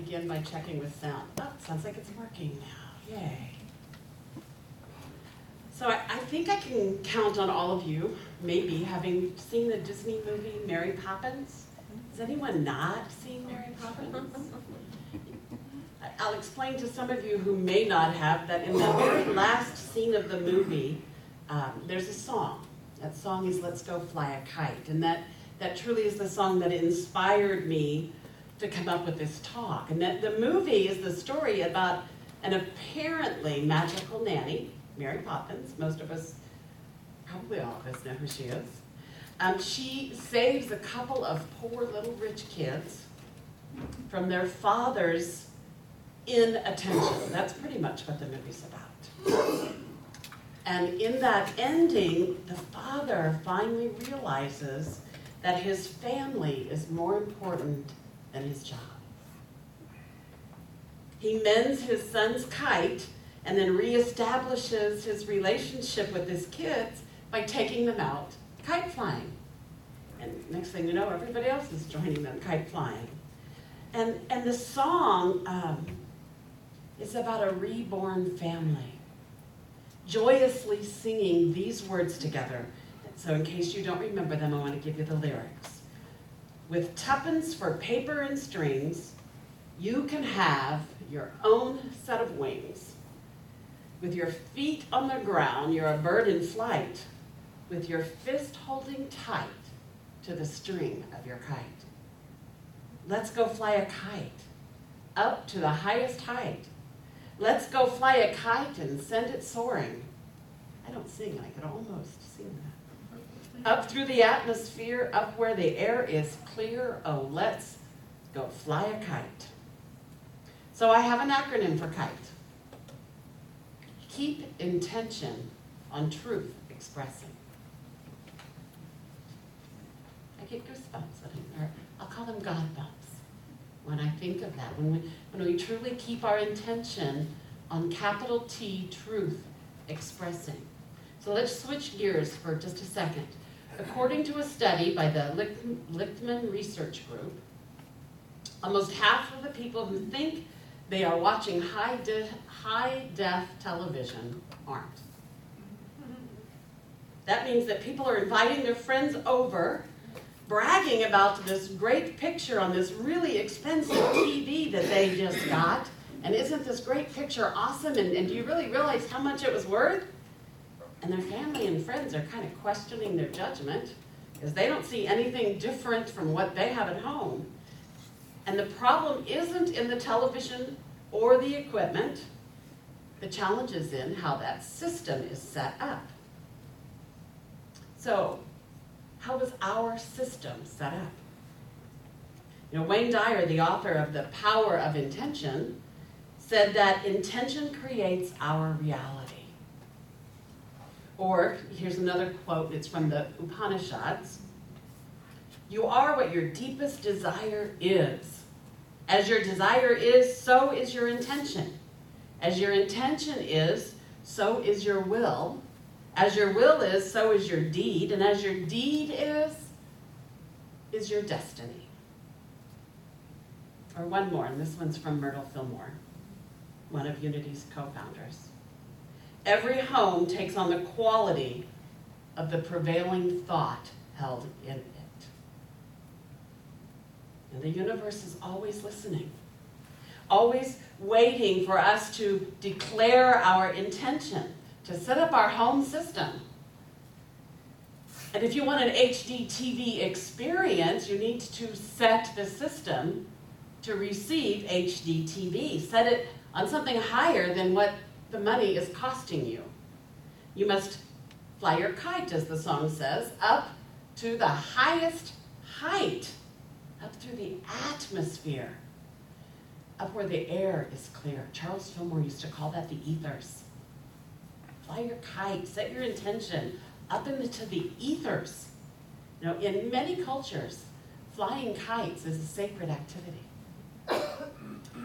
begin by checking with sound. Oh, sounds like it's working now. Yay. So I think I can count on all of you, maybe, having seen the Disney movie Mary Poppins. Has anyone not seen Mary Poppins? I'll explain to some of you who may not have that in the very last scene of the movie, there's a song. That song is Let's Go Fly a Kite. And that truly is the song that inspired me to come up with this talk. And that the movie is the story about an apparently magical nanny, Mary Poppins. Most of us, probably all of us, know who she is. She saves a couple of poor little rich kids from their father's inattention. That's pretty much what the movie's about. And in that ending, the father finally realizes that his family is more important than his job. He mends his son's kite and then reestablishes his relationship with his kids by taking them out kite flying. And next thing you know, everybody else is joining them kite flying. And the song is about a reborn family joyously singing these words together. So in case you don't remember them, I want to give you the lyrics. With tuppence for paper and strings, you can have your own set of wings. With your feet on the ground, you're a bird in flight, with your fist holding tight to the string of your kite. Let's go fly a kite, up to the highest height. Let's go fly a kite and send it soaring. I don't sing, I could almost sing that. Up through the atmosphere, up where the air is clear, oh, let's go fly a kite. So I have an acronym for KITE. Keep intention on truth expressing. I get goosebumps, or I'll call them God bumps when I think of that. When we truly keep our intention on capital T, truth expressing. So let's switch gears for just a second. According to a study by the Lichtman Research Group, almost half of the people who think they are watching high-def television aren't. That means that people are inviting their friends over, bragging about this great picture on this really expensive TV that they just got. And isn't this great picture awesome? And do you really realize how much it was worth? And their family and friends are kind of questioning their judgment because they don't see anything different from what they have at home. And the problem isn't in the television or the equipment. The challenge is in how that system is set up. So, how is our system set up? You know, Wayne Dyer, the author of The Power of Intention, said that intention creates our reality. Or, here's another quote, it's from the Upanishads. You are what your deepest desire is. As your desire is, so is your intention. As your intention is, so is your will. As your will is, so is your deed. And as your deed is your destiny. Or one more, and this one's from Myrtle Fillmore, one of Unity's co-founders. Every home takes on the quality of the prevailing thought held in it. And the universe is always listening, always waiting for us to declare our intention, to set up our home system. And if you want an HD TV experience, you need to set the system to receive HD TV. Set it on something higher than what the money is costing you. You must fly your kite, as the song says, up to the highest height, up through the atmosphere, up where the air is clear. Charles Fillmore used to call that the ethers. Fly your kite, set your intention up into the ethers. You know, in many cultures, flying kites is a sacred activity.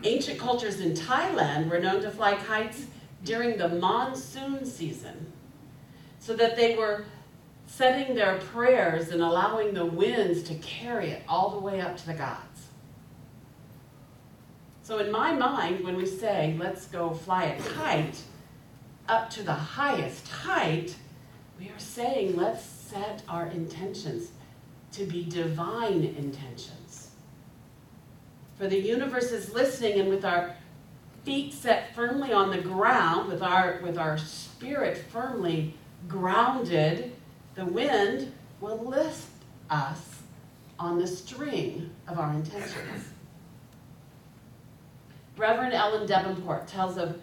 Ancient cultures in Thailand were known to fly kites during the monsoon season, so that they were setting their prayers and allowing the winds to carry it all the way up to the gods. So in my mind, when we say, let's go fly a kite up to the highest height, we are saying, let's set our intentions to be divine intentions. For the universe is listening, and with our feet set firmly on the ground, with our spirit firmly grounded, the wind will lift us on the string of our intentions. Reverend Ellen Davenport tells of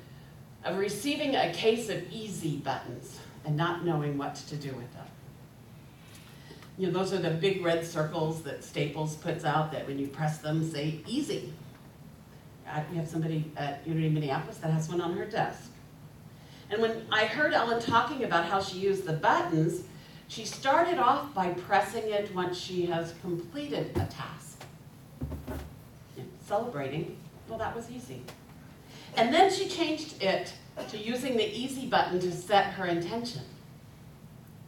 receiving a case of easy buttons and not knowing what to do with them. You know, those are the big red circles that Staples puts out that when you press them say easy. We have somebody at Unity Minneapolis that has one on her desk. And when I heard Ellen talking about how she used the buttons, she started off by pressing it once she has completed a task. Celebrating, well, that was easy. And then she changed it to using the easy button to set her intention.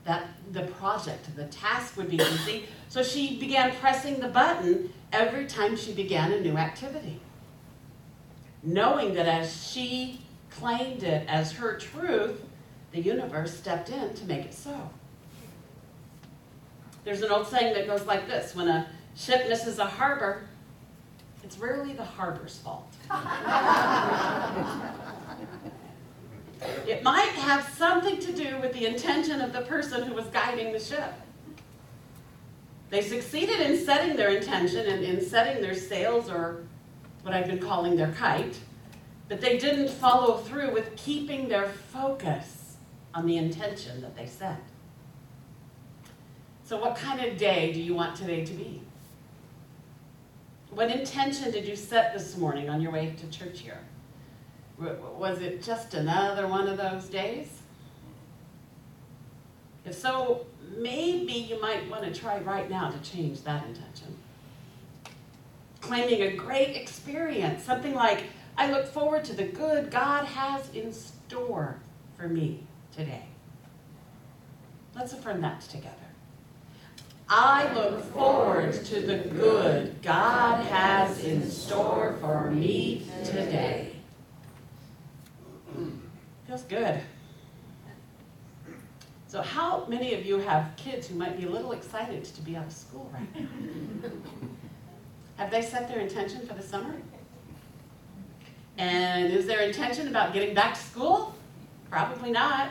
That the project, the task would be easy, so she began pressing the button every time she began a new activity, knowing that as she claimed it as her truth, the universe stepped in to make it so. There's an old saying that goes like this: when a ship misses a harbor, it's rarely the harbor's fault. It might have something to do with the intention of the person who was guiding the ship. They succeeded in setting their intention and in setting their sails, or what I've been calling their kite, but they didn't follow through with keeping their focus on the intention that they set. So what kind of day do you want today to be? What intention did you set this morning on your way to church here? Was it just another one of those days? If so, maybe you might want to try right now to change that intention. Claiming a great experience, something like, I look forward to the good God has in store for me today. Let's affirm that together. I look forward to the good God has in store for me today. Feels good. So how many of you have kids who might be a little excited to be out of school right now? Have they set their intention for the summer? And is their intention about getting back to school? Probably not.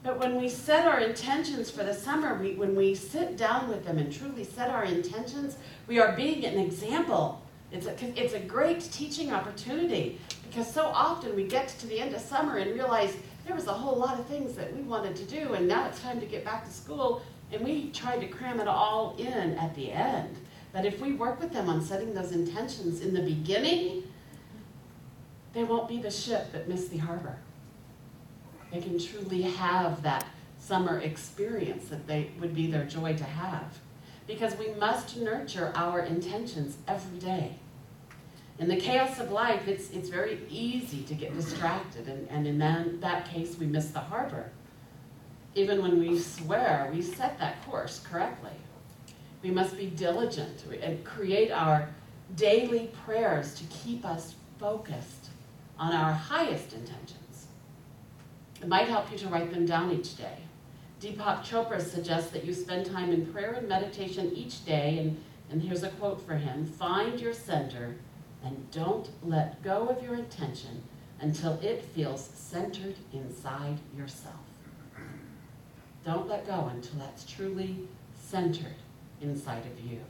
But when we set our intentions for the summer, when we sit down with them and truly set our intentions, we are being an example. It's a great teaching opportunity, because so often we get to the end of summer and realize there was a whole lot of things that we wanted to do, and now it's time to get back to school, and we tried to cram it all in at the end. But if we work with them on setting those intentions in the beginning, they won't be the ship that missed the harbor. They can truly have that summer experience that would be their joy to have. Because we must nurture our intentions every day. In the chaos of life, it's very easy to get distracted, and in that case, we miss the harbor. Even when we swear, we set that course correctly. We must be diligent and create our daily prayers to keep us focused on our highest intentions. It might help you to write them down each day. Deepak Chopra suggests that you spend time in prayer and meditation each day, and here's a quote for him: find your center and don't let go of your intention until it feels centered inside yourself. Don't let go until that's truly centered inside of you.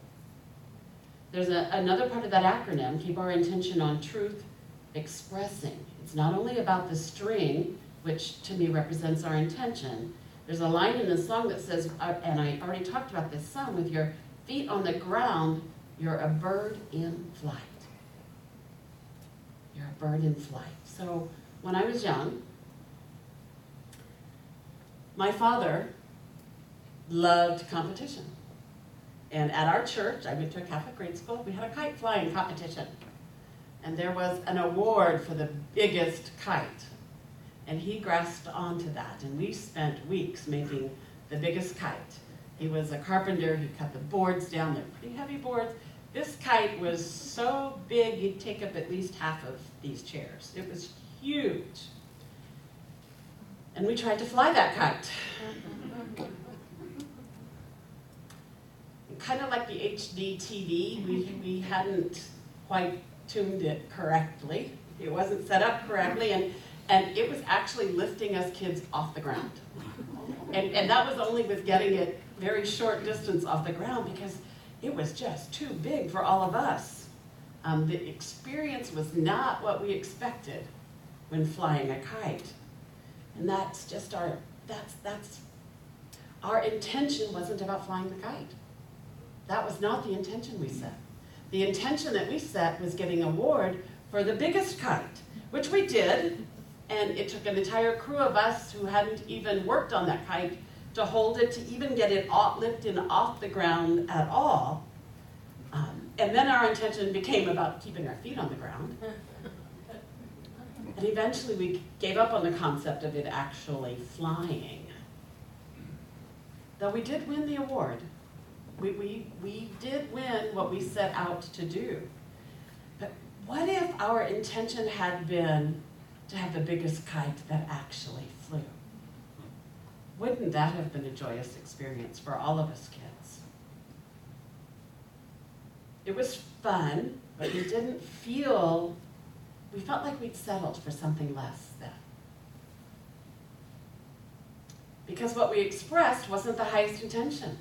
There's another part of that acronym: keep our intention on truth expressing. It's not only about the string, which to me represents our intention. There's a line in the song that says, and I already talked about this some, with your feet on the ground, you're a bird in flight. You're a bird in flight. So when I was young, my father loved competition. And at our church, I went to a Catholic grade school, we had a kite flying competition. And there was an award for the biggest kite. And he grasped onto that, and we spent weeks making the biggest kite. He was a carpenter, he cut the boards down, they're pretty heavy boards, This kite was so big, you'd take up at least half of these chairs. It was huge. And we tried to fly that kite. Kind of like the HD TV, we hadn't quite tuned it correctly. It wasn't set up correctly, and it was actually lifting us kids off the ground. And that was only with getting it very short distance off the ground because it was just too big for all of us. The experience was not what we expected when flying a kite. And that's just our intention wasn't about flying the kite. That was not the intention we set. The intention that we set was getting an award for the biggest kite, which we did, and it took an entire crew of us who hadn't even worked on that kite to hold it, to even get it lifted off the ground at all. And then our intention became about keeping our feet on the ground. And eventually we gave up on the concept of it actually flying. Though we did win the award. We did win what we set out to do. But what if our intention had been to have the biggest kite that actually flew? Wouldn't that have been a joyous experience for all of us kids? It was fun, but we felt like we'd settled for something less then. Because what we expressed wasn't the highest intention.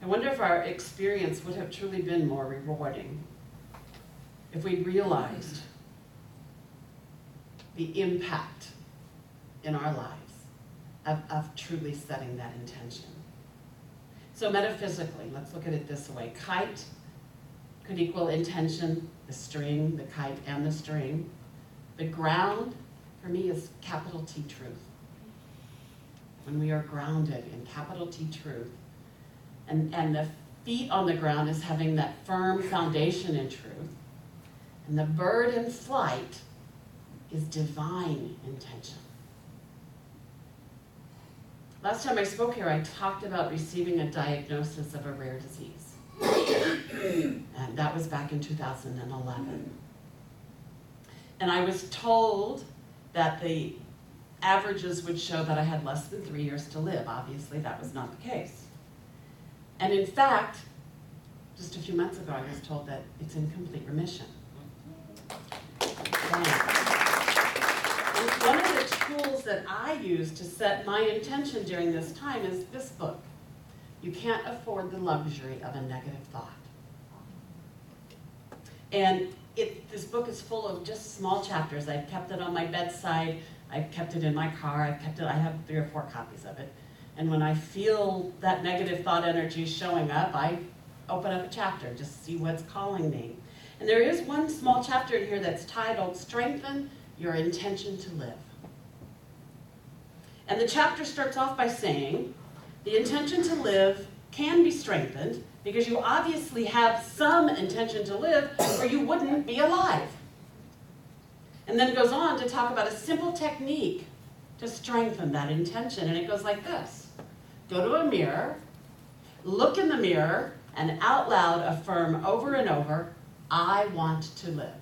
I wonder if our experience would have truly been more rewarding if we realized the impact in our lives of truly setting that intention. So metaphysically, let's look at it this way. Kite could equal intention, the string, the kite and the string. The ground, for me, is capital T truth. When we are grounded in capital T truth, and the feet on the ground is having that firm foundation in truth, and the bird in flight is divine intention. Last time I spoke here, I talked about receiving a diagnosis of a rare disease. And that was back in 2011. And I was told that the averages would show that I had less than 3 years to live. Obviously, that was not the case. And in fact, just a few months ago, I was told that it's in complete remission. And one of the tools that I use to set my intention during this time is this book. You Can't Afford the Luxury of a Negative Thought. And this book is full of just small chapters. I've kept it on my bedside. I've kept it in my car. I have 3 or 4 copies of it. And when I feel that negative thought energy showing up, I open up a chapter, just see what's calling me. And there is one small chapter in here that's titled, Strengthen Your Intention to Live. And the chapter starts off by saying, the intention to live can be strengthened because you obviously have some intention to live or you wouldn't be alive. And then it goes on to talk about a simple technique to strengthen that intention. And it goes like this. Go to a mirror, look in the mirror, and out loud affirm over and over, I want to live.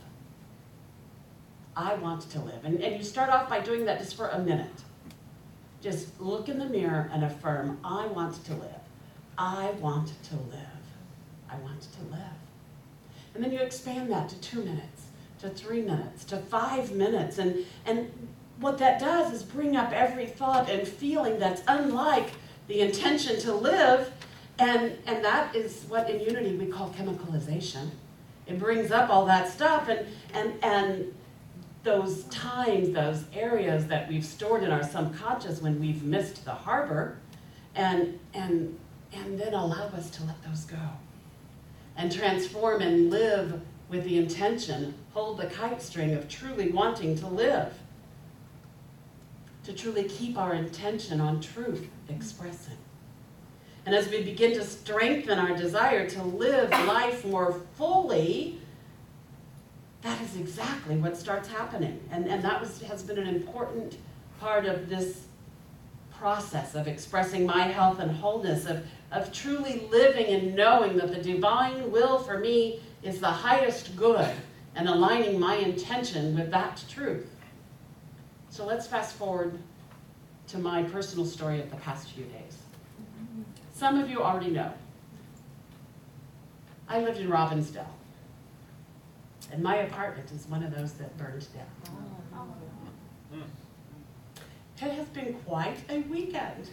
I want to live. And you start off by doing that just for a minute. Just look in the mirror and affirm, I want to live. I want to live. I want to live. And then you expand that to 2 minutes, to 3 minutes, to 5 minutes. And what that does is bring up every thought and feeling that's unlike the intention to live. And that is what in Unity we call chemicalization. It brings up all that stuff and those times, those areas that we've stored in our subconscious when we've missed the harbor, and then allow us to let those go and transform and live with the intention, hold the kite string of truly wanting to live, to truly keep our intention on truth expressing. And as we begin to strengthen our desire to live life more fully, that is exactly what starts happening. And that has been an important part of this process of expressing my health and wholeness, of of truly living and knowing that the divine will for me is the highest good and aligning my intention with that truth. So let's fast forward to my personal story of the past few days. Some of you already know. I lived in Robbinsdale, and my apartment is one of those that burned down. It has been quite a weekend.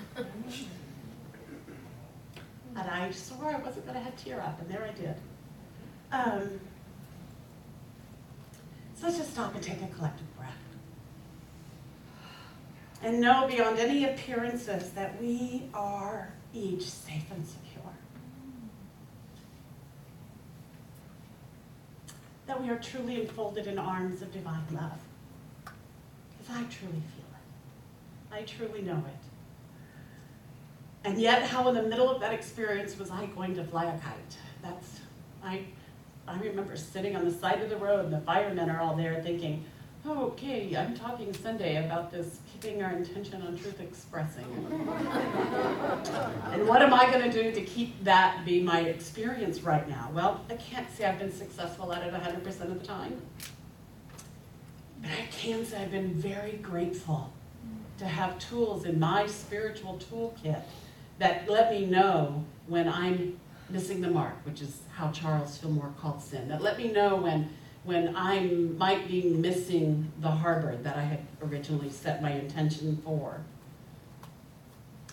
And I swore I wasn't going to have tear up, and there I did. So let's just stop and take a collective breath. And know beyond any appearances that we are each safe and secure. That we are truly enfolded in arms of divine love. Because I truly feel it. I truly know it. And yet, how in the middle of that experience was I going to fly a kite? I remember sitting on the side of the road and the firemen are all there thinking, oh, okay, I'm talking Sunday about this keeping our intention on truth expressing. And what am I going to do to keep that be my experience right now? Well, I can't say I've been successful at it 100% of the time. But I can say I've been very grateful to have tools in my spiritual toolkit that let me know when I'm missing the mark, which is how Charles Fillmore called sin. That let me know when I might be missing the harbor that I had originally set my intention for.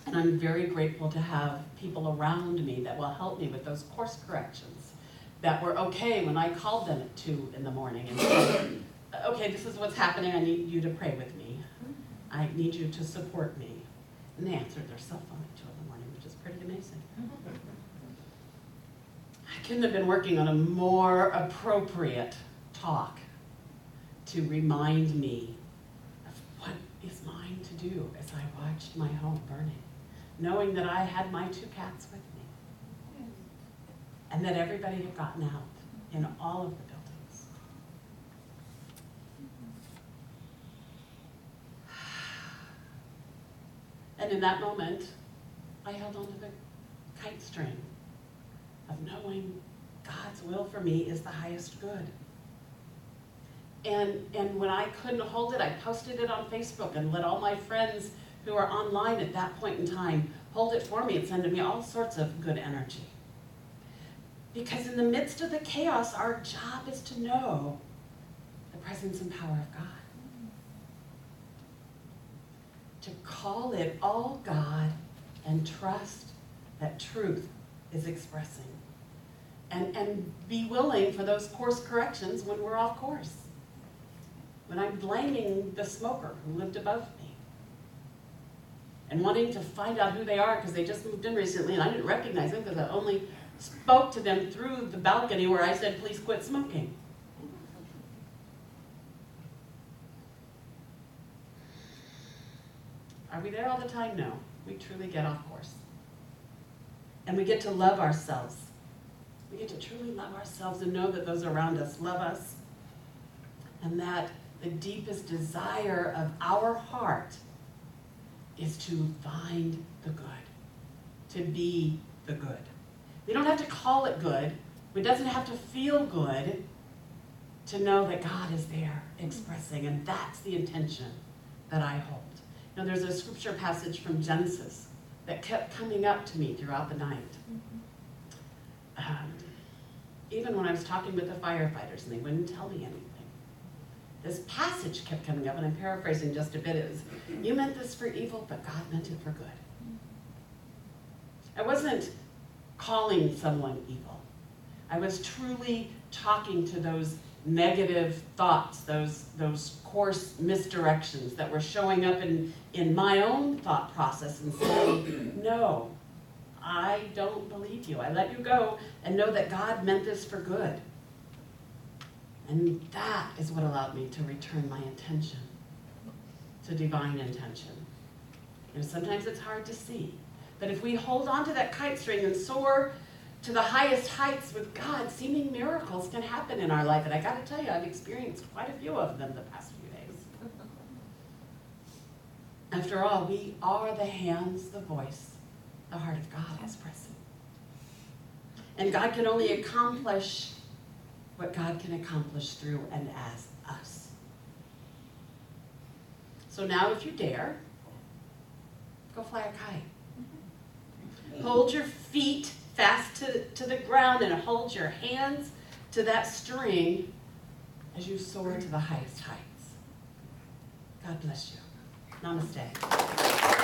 And I'm very grateful to have people around me that will help me with those course corrections that were okay when I called them at 2 in the morning and said, okay, this is what's happening, I need you to pray with me. I need you to support me. And they answered their cell phone at 2 in the morning, which is pretty amazing. I couldn't have been working on a more appropriate talk to remind me of what is mine to do as I watched my home burning, knowing that I had my 2 cats with me, and that everybody had gotten out in all of the buildings. And in that moment, I held on to the kite string of knowing God's will for me is the highest good. And when I couldn't hold it, I posted it on Facebook and let all my friends who are online at that point in time hold it for me and send me all sorts of good energy. Because in the midst of the chaos, our job is to know the presence and power of God. To call it all God and trust that truth is expressing. And be willing for those course corrections when we're off course. When I'm blaming the smoker who lived above me. And wanting to find out who they are because they just moved in recently and I didn't recognize them because I only spoke to them through the balcony where I said, please quit smoking. Are we there all the time? No. We truly get off course. And we get to love ourselves. We get to truly love ourselves and know that those around us love us. And that the deepest desire of our heart is to find the good, to be the good. We don't have to call it good. It doesn't have to feel good to know that God is there expressing, and that's the intention that I hold. Now, there's a scripture passage from Genesis that kept coming up to me throughout the night. Even when I was talking with the firefighters and they wouldn't tell me anything. This passage kept coming up, and I'm paraphrasing just a bit. It was, you meant this for evil, but God meant it for good. I wasn't calling someone evil. I was truly talking to those negative thoughts, those coarse misdirections that were showing up in my own thought process and saying, no, I don't believe you. I let you go and know that God meant this for good. And that is what allowed me to return my intention to divine intention. And sometimes it's hard to see. But if we hold on to that kite string and soar to the highest heights with God, seeming miracles can happen in our life. And I got to tell you, I've experienced quite a few of them the past few days. After all, we are the hands, the voice, The heart of God is present. And God can only accomplish what God can accomplish through and as us. So now if you dare, go fly a kite. Hold your feet fast to the ground and hold your hands to that string as you soar to the highest heights. God bless you. Namaste.